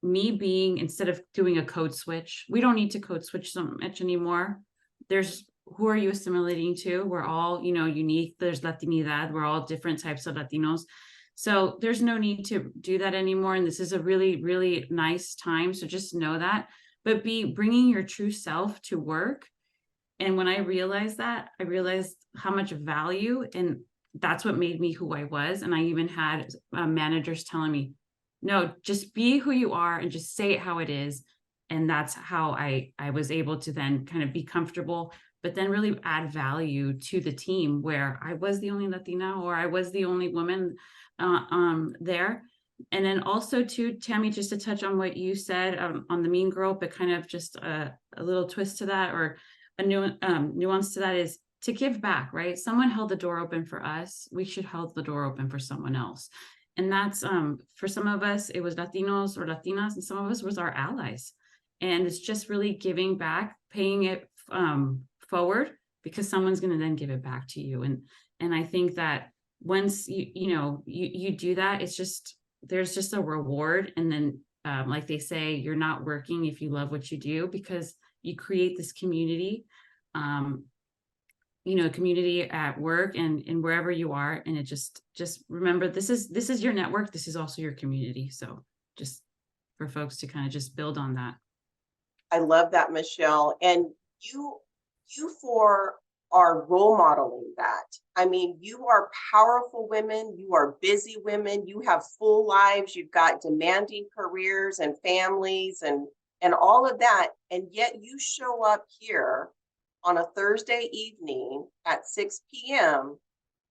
[SPEAKER 4] instead of doing a code switch, we don't need to code switch so much anymore. Who are you assimilating to? We're all, unique. There's LatinaVIDA. We're all different types of Latinos. So there's no need to do that anymore. And this is a really, really nice time. So just know that. But bringing your true self to work. And when I realized that, I realized how much value, and that's what made me who I was. And I even had managers telling me, no, just be who you are and just say it how it is. And that's how I was able to then kind of be comfortable, but then really add value to the team where I was the only Latina or I was the only woman there. And then also too, Tammy, just to touch on what you said on the mean girl, but kind of just a little twist to that, or a new nuance to that, is to give back, right? Someone held the door open for us. We should hold the door open for someone else. And that's for some of us, it was Latinos or Latinas, and some of us was our allies. And it's just really giving back, paying it forward, because someone's going to then give it back to you. And I think that once you do that, it's just, there's just a reward. And then like they say, you're not working if you love what you do, because you create this community, community at work and wherever you are. And it just remember, this is your network. This is also your community. So just for folks to kind of just build on that.
[SPEAKER 2] I love that, Michelle. And you are role modeling that. I mean, you are powerful women, you are busy women, you have full lives, you've got demanding careers and families and all of that. And yet you show up here on a Thursday evening at 6 p.m.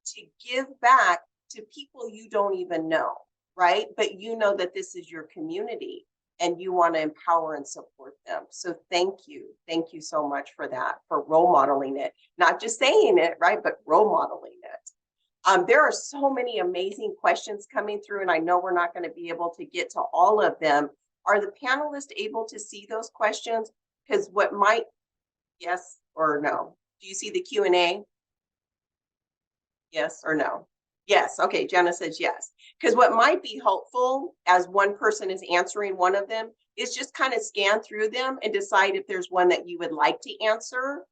[SPEAKER 2] to give back to people you don't even know, right? But you know that this is your community and you want to empower and support them. So thank you. Thank you so much for that, for role modeling it, not just saying it, right, but role modeling it. There are so many amazing questions coming through, and I know we're not going to be able to get to all of them. Are the panelists able to see those questions? Because what might, yes or no? Do you see the Q&A? Yes or no? Yes. Okay. Jenna says yes. Because what might be helpful as one person is answering one of them is just kind of scan through them and decide if there's one that you would like to answer,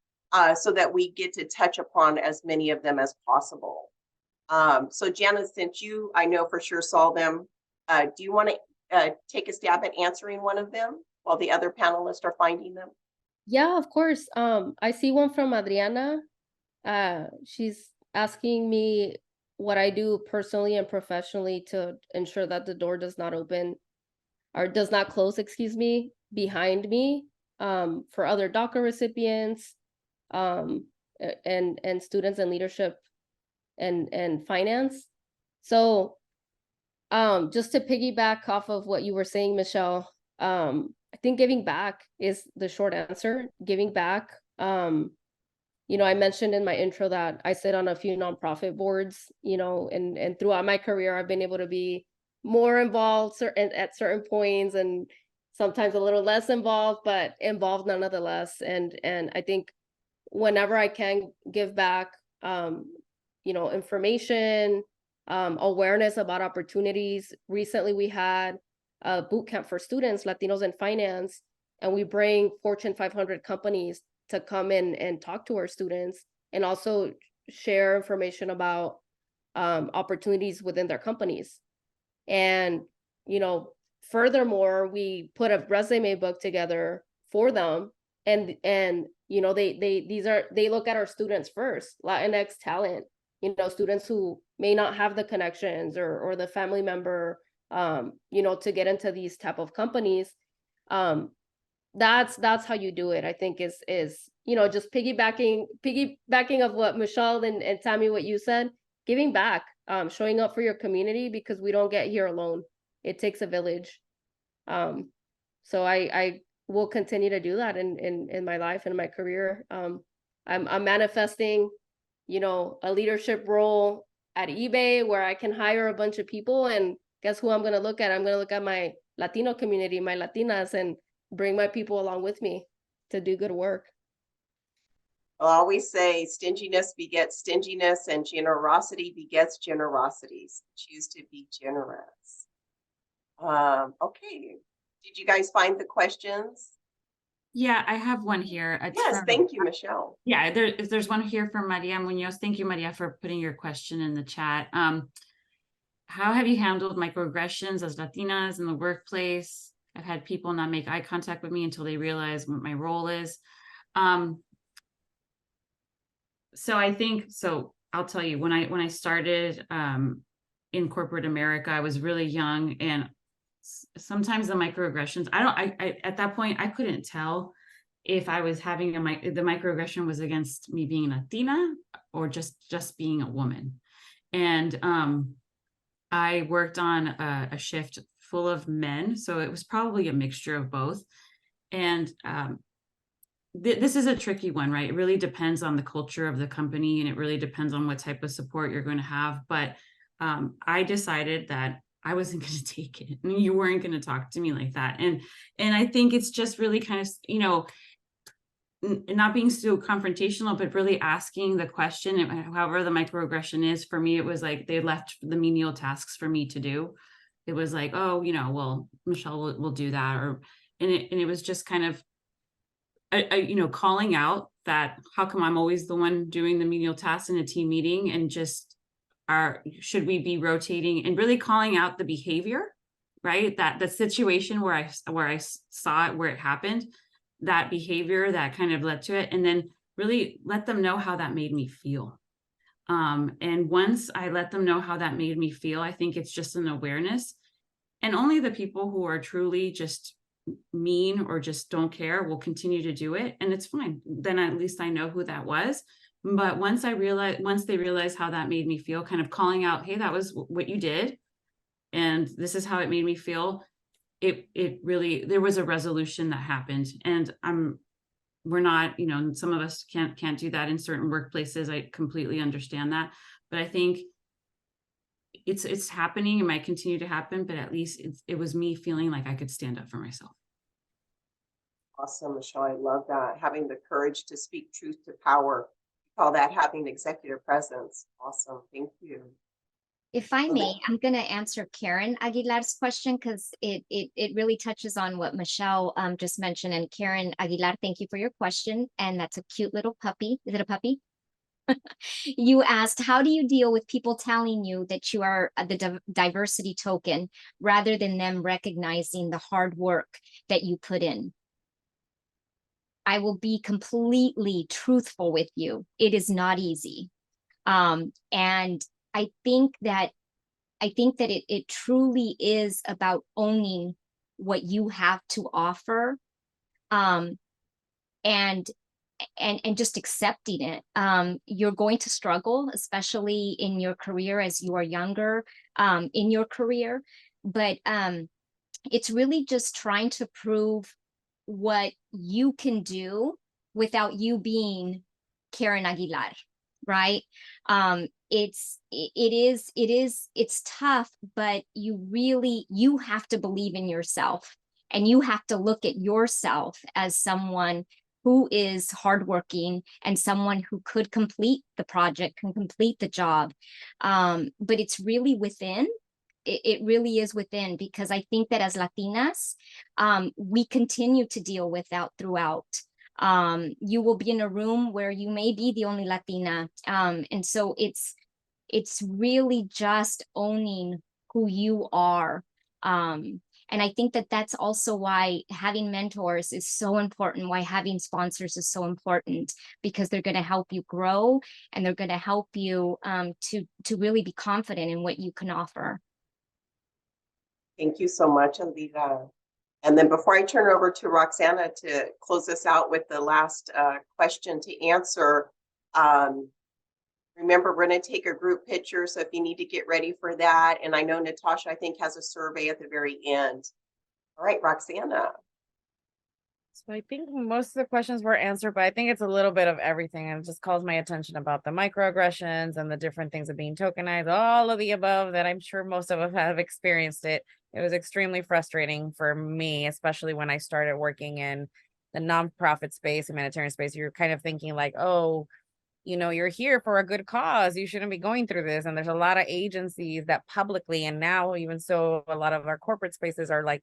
[SPEAKER 2] so that we get to touch upon as many of them as possible. So Jenna, since you, I know for sure saw them, do you want to take a stab at answering one of them while the other panelists are finding them?
[SPEAKER 3] Yeah, of course. I see one from Adriana. She's asking me what I do personally and professionally to ensure that the door does not open or does not close, excuse me, behind me, for other DACA recipients, and students in leadership and finance. So, just to piggyback off of what you were saying, Michelle, I think giving back is the short answer. Giving back. I mentioned in my intro that I sit on a few nonprofit boards, and throughout my career, I've been able to be more involved at certain points and sometimes a little less involved, but involved nonetheless. And I think whenever I can give back, information, awareness about opportunities. Recently, we had a boot camp for students, Latinos in finance, and we bring Fortune 500 companies to come in and talk to our students and also share information about opportunities within their companies. And, furthermore, we put a resume book together for them. And they look at our students first, Latinx talent, students who may not have the connections or the family member, to get into these type of companies. That's how you do it. I think is just piggybacking of what Michelle and Tammy, what you said, giving back, showing up for your community, because we don't get here alone. It takes a village. So I will continue to do that in my life and in my career. I'm manifesting, a leadership role at eBay where I can hire a bunch of people, and guess who I'm going to look at? I'm going to look at my Latino community, my Latinas, and bring my people along with me to do good work.
[SPEAKER 2] I'll always say stinginess begets stinginess and generosity begets generosity. So choose to be generous. Okay. Did you guys find the questions?
[SPEAKER 4] Yeah, I have one here.
[SPEAKER 2] Yes, thank you, Michelle.
[SPEAKER 4] Yeah, there's one here from Maria Munoz. Thank you, Maria, for putting your question in the chat. How have you handled microaggressions as Latinas in the workplace? I've had people not make eye contact with me until they realize what my role is. So I'll tell you, when I started in corporate America, I was really young, and sometimes the microaggressions, I at that point, I couldn't tell if I was having the microaggression was against me being Latina or just being a woman. And I worked on a shift full of men, so it was probably a mixture of both. And this is a tricky one, right? It really depends on the culture of the company, and it really depends on what type of support you're going to have. But I decided that I wasn't going to take it. I mean, you weren't going to talk to me like that. And I think it's just really kind of, you know, not being so confrontational, but really asking the question, however the microaggression is. For me, it was like they left the menial tasks for me to do. It was like, oh, you know, well, Michelle will do that. And it was just kind of, you know, calling out that how come I'm always the one doing the menial tasks in a team meeting, and just should we be rotating, and really calling out the behavior, right? That the situation where I saw it, where it happened, that behavior that kind of led to it, and then really let them know how that made me feel. And once I let them know how that made me feel, I think it's just an awareness, and only the people who are truly just mean or just don't care will continue to do it, and it's fine. Then at least I know who that was. But once they realize how that made me feel, kind of calling out, hey, that was what you did, and this is how it made me feel, it really, there was a resolution that happened. And we're not, you know, some of us can't do that in certain workplaces. I completely understand that, but I think it's happening. It might continue to happen, but at least it was me feeling like I could stand up for myself.
[SPEAKER 2] Awesome, Michelle. I love that. Having the courage to speak truth to power. Call that having executive presence. Awesome. Thank you.
[SPEAKER 5] If I may, I'm going to answer Karen Aguilar's question because it really touches on what Michelle just mentioned. And Karen Aguilar, thank you for your question. And that's a cute little puppy. Is it a puppy? You asked, how do you deal with people telling you that you are the diversity token rather than them recognizing the hard work that you put in? I will be completely truthful with you. It is not easy. And I think that it truly is about owning what you have to offer, and just accepting it. You're going to struggle, especially in your career as you are younger in your career, but it's really just trying to prove what you can do without you being Karen Aguilar, right? It's tough, but you have to believe in yourself, and you have to look at yourself as someone who is hardworking and someone who could complete the project, can complete the job. But it's really within. It really is within, because I think that as Latinas, we continue to deal with that throughout. You will be in a room where you may be the only Latina. And so it's really just owning who you are. And I think that that's also why having mentors is so important, why having sponsors is so important, because they're going to help you grow, and they're going to help you to really be confident in what you can offer.
[SPEAKER 2] Thank you so much, Alida. And then before I turn it over to Roxana to close us out with the last question to answer, remember, we're going to take a group picture, so if you need to get ready for that. And I know Natasha, I think, has a survey at the very end. All right, Roxana.
[SPEAKER 6] So I think most of the questions were answered, but I think it's a little bit of everything. And it just calls my attention about the microaggressions and the different things of being tokenized, all of the above, that I'm sure most of us have experienced it. It was extremely frustrating for me, especially when I started working in the nonprofit space, humanitarian space. You're kind of thinking like, oh, you know, you're here for a good cause. You shouldn't be going through this. And there's a lot of agencies that publicly, and now even so, a lot of our corporate spaces are like,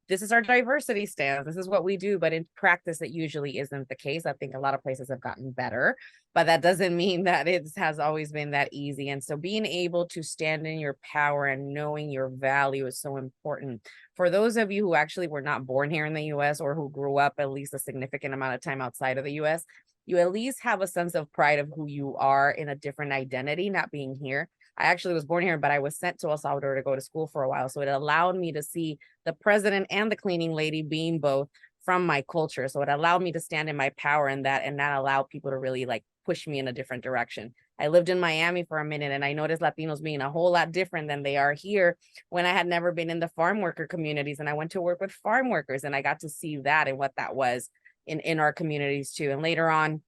[SPEAKER 6] this is our diversity stance. This is what we do. But in practice, it usually isn't the case. I think a lot of places have gotten better, but that doesn't mean that it has always been that easy. And so being able to stand in your power and knowing your value is so important. For those of you who actually were not born here in the US, or who grew up at least a significant amount of time outside of the US, you at least have a sense of pride of who you are in a different identity, not being here. I actually was born here, but I was sent to El Salvador to go to school for a while. So it allowed me to see the president and the cleaning lady being both from my culture. So it allowed me to stand in my power in that, and not allow people to really like push me in a different direction. I lived in Miami for a minute and I noticed Latinos being a whole lot different than they are here when I had never been in the farm worker communities. And I went to work with farm workers and I got to see that and what that was in our communities too. And later on,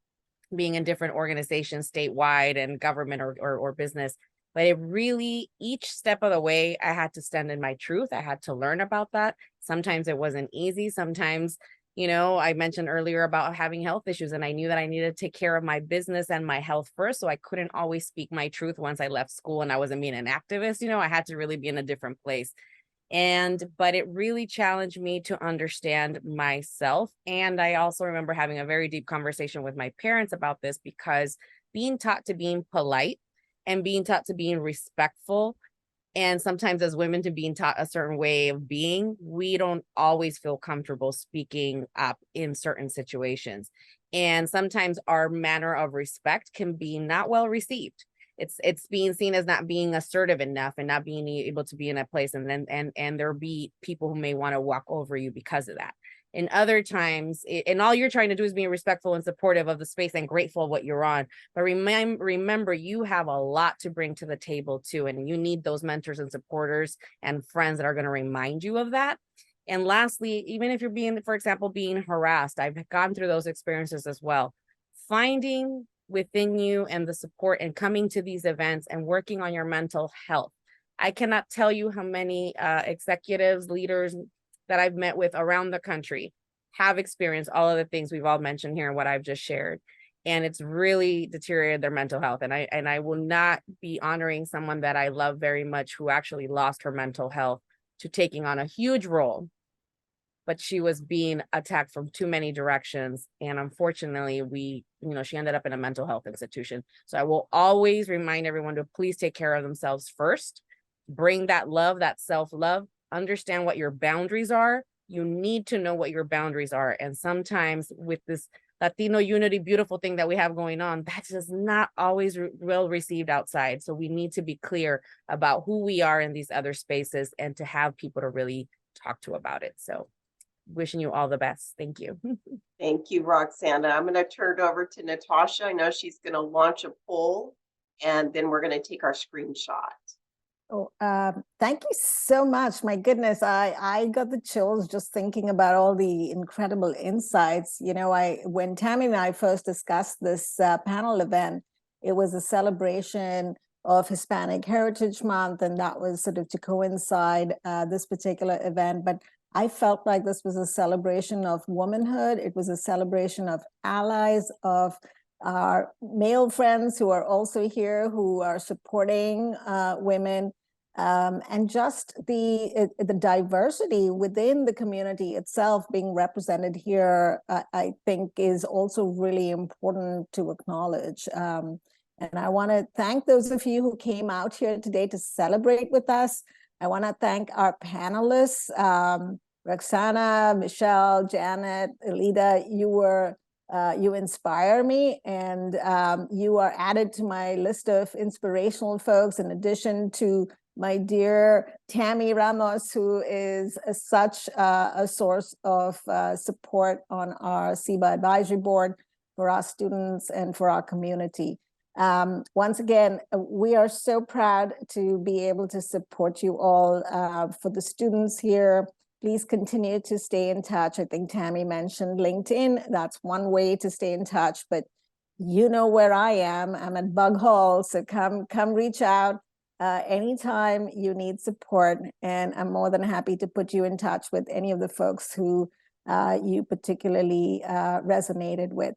[SPEAKER 6] being in different organizations statewide and government or business. But it really, each step of the way, I had to stand in my truth. I had to learn about that. Sometimes it wasn't easy. Sometimes, you know, I mentioned earlier about having health issues and I knew that I needed to take care of my business and my health first. So I couldn't always speak my truth once I left school and I wasn't being an activist. You know, I had to really be in a different place. But it really challenged me to understand myself. And I also remember having a very deep conversation with my parents about this, because being taught to being polite and being taught to being respectful, and sometimes as women to being taught a certain way of being, we don't always feel comfortable speaking up in certain situations. And sometimes our manner of respect can be not well received. It's being seen as not being assertive enough and not being able to be in a place, and then there'll be people who may want to walk over you because of that. And other times, and all you're trying to do is being respectful and supportive of the space and grateful of what you're on. But remember, you have a lot to bring to the table too, and you need those mentors and supporters and friends that are going to remind you of that. And lastly, even if you're being, for example, being harassed, I've gone through those experiences as well. Finding within you and the support and coming to these events and working on your mental health. I cannot tell you how many executives, leaders that I've met with around the country have experienced all of the things we've all mentioned here and what I've just shared. And it's really deteriorated their mental health. And I will not be honoring someone that I love very much who actually lost her mental health to taking on a huge role, but she was being attacked from too many directions. And unfortunately, she ended up in a mental health institution. So I will always remind everyone to please take care of themselves first, bring that love, that self-love, understand what your boundaries are. You need to know what your boundaries are. And sometimes with this Latino unity, beautiful thing that we have going on, that's just not always well received outside. So we need to be clear about who we are in these other spaces and to have people to really talk to about it. So wishing you all the best. Thank you.
[SPEAKER 2] Thank you, Roxana. I'm going to turn it over to Natasha. I know she's going to launch a poll and then we're going to take our screenshot.
[SPEAKER 1] Oh, thank you so much. My goodness, I got the chills just thinking about all the incredible insights. You know, when Tammy and I first discussed this panel event, it was a celebration of Hispanic Heritage Month, and that was sort of to coincide this particular event. But I felt like this was a celebration of womanhood. It was a celebration of allies, of our male friends who are also here, who are supporting women. And just the diversity within the community itself being represented here, I think is also really important to acknowledge. And I want to thank those of you who came out here today to celebrate with us. I want to thank our panelists, Roxana, Michelle, Janet, Elida. You inspire me, and you are added to my list of inspirational folks, in addition to my dear Tammy Ramos, who is such a source of support on our SIBA advisory board for our students and for our community. Once again, we are so proud to be able to support you all. For the students here, please continue to stay in touch. I think Tammy mentioned LinkedIn. That's one way to stay in touch, but you know where I am. I'm at Bug Hall, so come reach out anytime you need support, and I'm more than happy to put you in touch with any of the folks who you particularly resonated with.